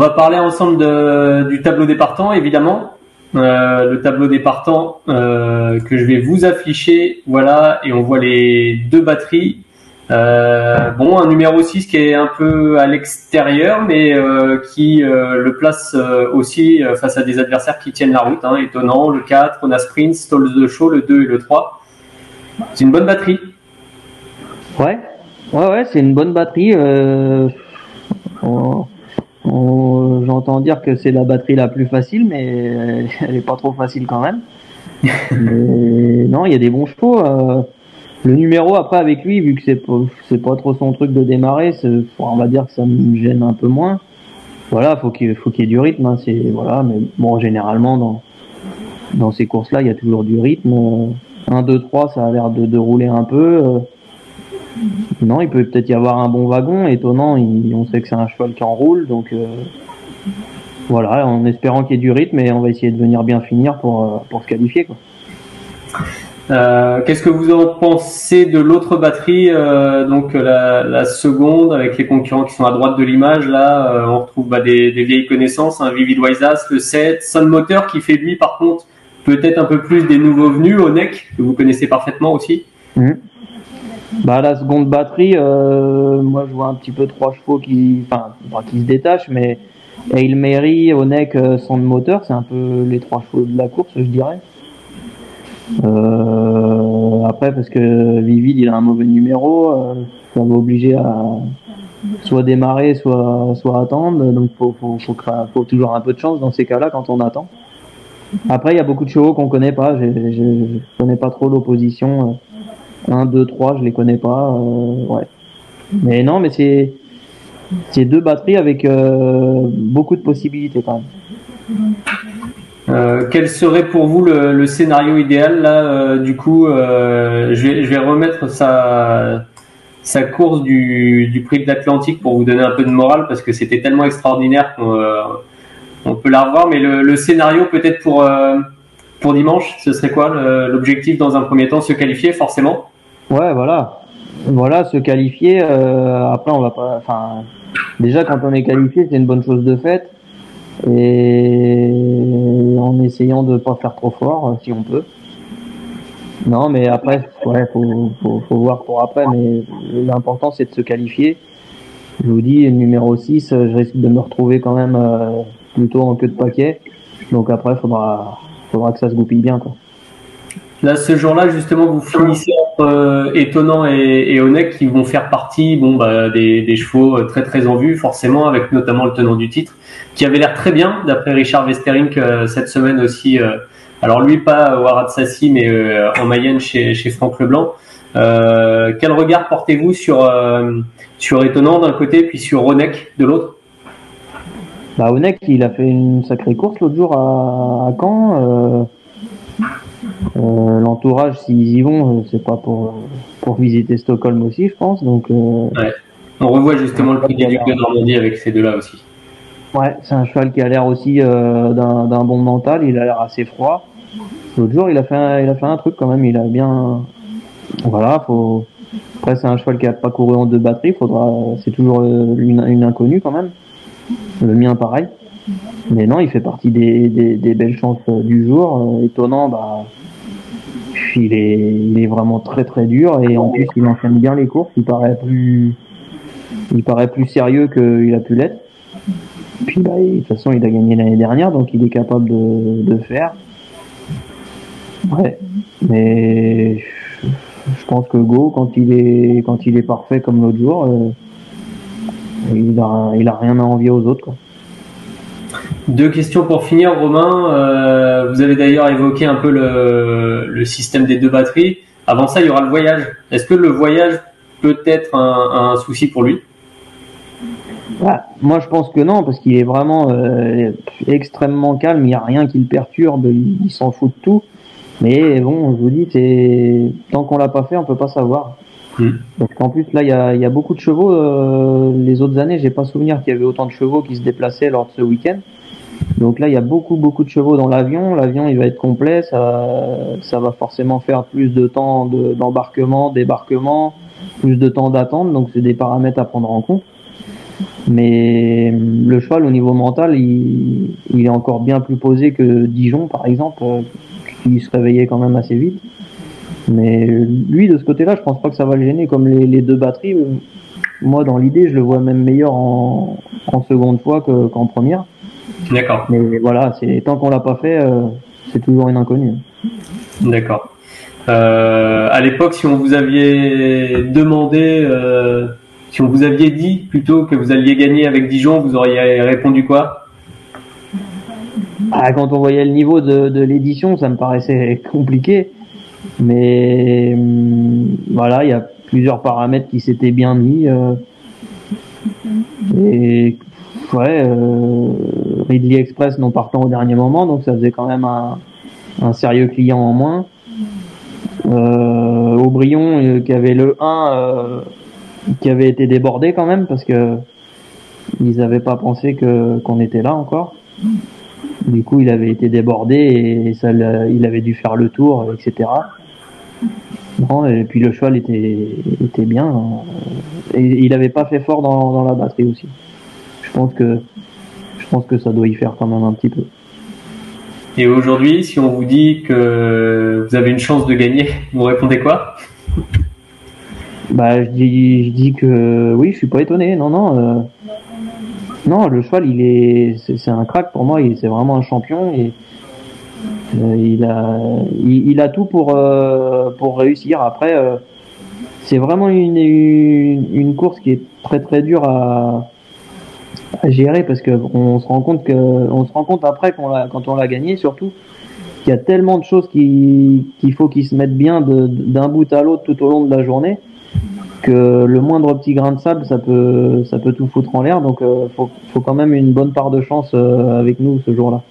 va parler ensemble du tableau des partants, évidemment. Le tableau des partants que je vais vous afficher, voilà, et on voit les deux batteries. Un numéro 6 qui est un peu à l'extérieur, mais qui le place aussi face à des adversaires qui tiennent la route. Étonnant, le 4, on a Sprint, Stalls de Show, le 2 et le 3. C'est une bonne batterie. Ouais, c'est une bonne batterie. J'entends dire que c'est la batterie la plus facile, mais elle est pas trop facile quand même. Mais non, il y a des bons chevaux. Le numéro après avec lui, vu que c'est pas trop son truc de démarrer, on va dire que ça me gêne un peu moins. Voilà, faut qu'il y ait du rythme. Voilà, mais bon, généralement dans ces courses-là, il y a toujours du rythme. 1, 2, 3, ça a l'air de rouler un peu. Non, il peut peut-être y avoir un bon wagon. Étonnant, on sait que c'est un cheval qui enroule, donc voilà, en espérant qu'il y ait du rythme, et on va essayer de venir bien finir pour se qualifier, quoi. Qu'est-ce que vous en pensez de l'autre batterie, donc la seconde, avec les concurrents qui sont à droite de l'image? Là, on retrouve des vieilles connaissances, Vivid Wise, le 7, Sun Motor, qui fait lui par contre peut-être un peu plus des nouveaux venus, Onek, que vous connaissez parfaitement aussi. La seconde batterie, moi je vois un petit peu 3 chevaux qui se détachent, mais Hail Mary, Onek, Sun Motor, c'est un peu les 3 chevaux de la course, je dirais. Après, parce que Vivid il a un mauvais numéro, ça va obliger à soit démarrer, soit attendre, donc faut toujours un peu de chance dans ces cas-là quand on attend. Après, il y a beaucoup de chevaux qu'on connaît pas, je connais pas trop l'opposition. 1, 2, 3, je les connais pas. Ouais. Mais non, mais c'est 2 batteries avec beaucoup de possibilités quand même. Quel serait pour vous le scénario idéal là du coup, je vais remettre sa course du Prix de l'Atlantique pour vous donner un peu de morale, parce que c'était tellement extraordinaire qu'on peut la revoir. Mais le scénario peut-être pour dimanche, ce serait quoi l'objectif dans un premier temps? Se qualifier forcément. Ouais, voilà, se qualifier. Après, on va pas. Déjà quand on est qualifié, c'est une bonne chose de faite, et en essayant de pas faire trop fort si on peut. Non, mais après, ouais, faut voir pour après, mais l'important c'est de se qualifier. Je vous dis, numéro 6, je risque de me retrouver quand même plutôt en queue de paquet. Donc après, faudra que ça se goupille bien, quoi. Là, ce jour-là, justement, vous finissez entre Étonnant et Onek, qui vont faire partie des chevaux très très en vue, forcément, avec notamment le tenant du titre, qui avait l'air très bien, d'après Richard Westerink cette semaine aussi. Alors lui, pas Warad Sassi, mais en Mayenne chez Franck Leblanc. Quel regard portez-vous sur Étonnant d'un côté, puis sur Onek de l'autre? Onek, il a fait une sacrée course l'autre jour à Caen. L'entourage, s'ils y vont, c'est pas pour visiter Stockholm aussi, je pense. Donc, ouais. On revoit justement le Prix des Ducs de Normandie avec ces deux-là aussi. Ouais, c'est un cheval qui a l'air aussi d'un bon mental. Il a l'air assez froid. L'autre jour, il a fait un truc quand même. Il a bien. Voilà, Après, c'est un cheval qui a pas couru en 2 batteries. C'est toujours une inconnue quand même. Le mien, pareil. Mais non, il fait partie des belles chances du jour. Étonnant, il est vraiment très très dur, et en plus il enchaîne bien les courses. Il paraît plus sérieux qu'il a pu l'être. Puis de toute façon il a gagné l'année dernière, donc il est capable de faire. Ouais, mais je pense que Go, quand il est parfait comme l'autre jour, il a rien à envier aux autres, quoi. 2 questions pour finir, Romain. Vous avez d'ailleurs évoqué un peu le système des 2 batteries. Avant ça, il y aura le voyage. Est-ce que le voyage peut être un souci pour lui? Moi, je pense que non, parce qu'il est vraiment extrêmement calme. Il n'y a rien qui le perturbe. Il s'en fout de tout. Mais bon, je vous dis, tant qu'on l'a pas fait, on peut pas savoir. Parce qu'en plus, là, il y a beaucoup de chevaux. Les autres années, j'ai pas souvenir qu'il y avait autant de chevaux qui se déplaçaient lors de ce week-end. Donc là, il y a beaucoup de chevaux dans l'avion. L'avion, il va être complet. Ça va forcément faire plus de temps d'embarquement, débarquement, plus de temps d'attente. Donc c'est des paramètres à prendre en compte. Mais le cheval, au niveau mental, il est encore bien plus posé que Dijon, par exemple, qui se réveillait quand même assez vite. Mais lui, de ce côté-là, je pense pas que ça va le gêner. Comme les deux batteries, moi, dans l'idée, je le vois même meilleur en seconde fois qu'en première. D'accord. Mais voilà, tant qu'on l'a pas fait, c'est toujours une inconnue. D'accord. À l'époque, si on vous aviez demandé, si on vous aviez dit plutôt que vous alliez gagner avec Dijon, vous auriez répondu quoi? Ah, quand on voyait le niveau de l'édition, ça me paraissait compliqué. Mais voilà, il y a plusieurs paramètres qui s'étaient bien mis. Et ouais, Ridley Express non partant au dernier moment, donc ça faisait quand même un sérieux client en moins. Aubryon qui avait le 1 qui avait été débordé quand même parce que ils n'avaient pas pensé qu'on était là encore. Du coup, il avait été débordé et il avait dû faire le tour, etc. Non, et puis le cheval était bien. Et il n'avait pas fait fort dans la batterie aussi. Je pense que ça doit y faire quand même un petit peu. Et aujourd'hui, si on vous dit que vous avez une chance de gagner, vous répondez quoi? Bah, je dis que oui, je suis pas étonné. Non, le cheval, c'est un crack pour moi. C'est vraiment un champion et il a tout pour réussir. Après, c'est vraiment une course qui est très très dure à gérer parce que on se rend compte après quand on l'a gagné surtout qu'il y a tellement de choses qu'il faut qu'ils se mettent bien d'un bout à l'autre tout au long de la journée que le moindre petit grain de sable ça peut tout foutre en l'air. Donc faut quand même une bonne part de chance avec nous ce jour-là.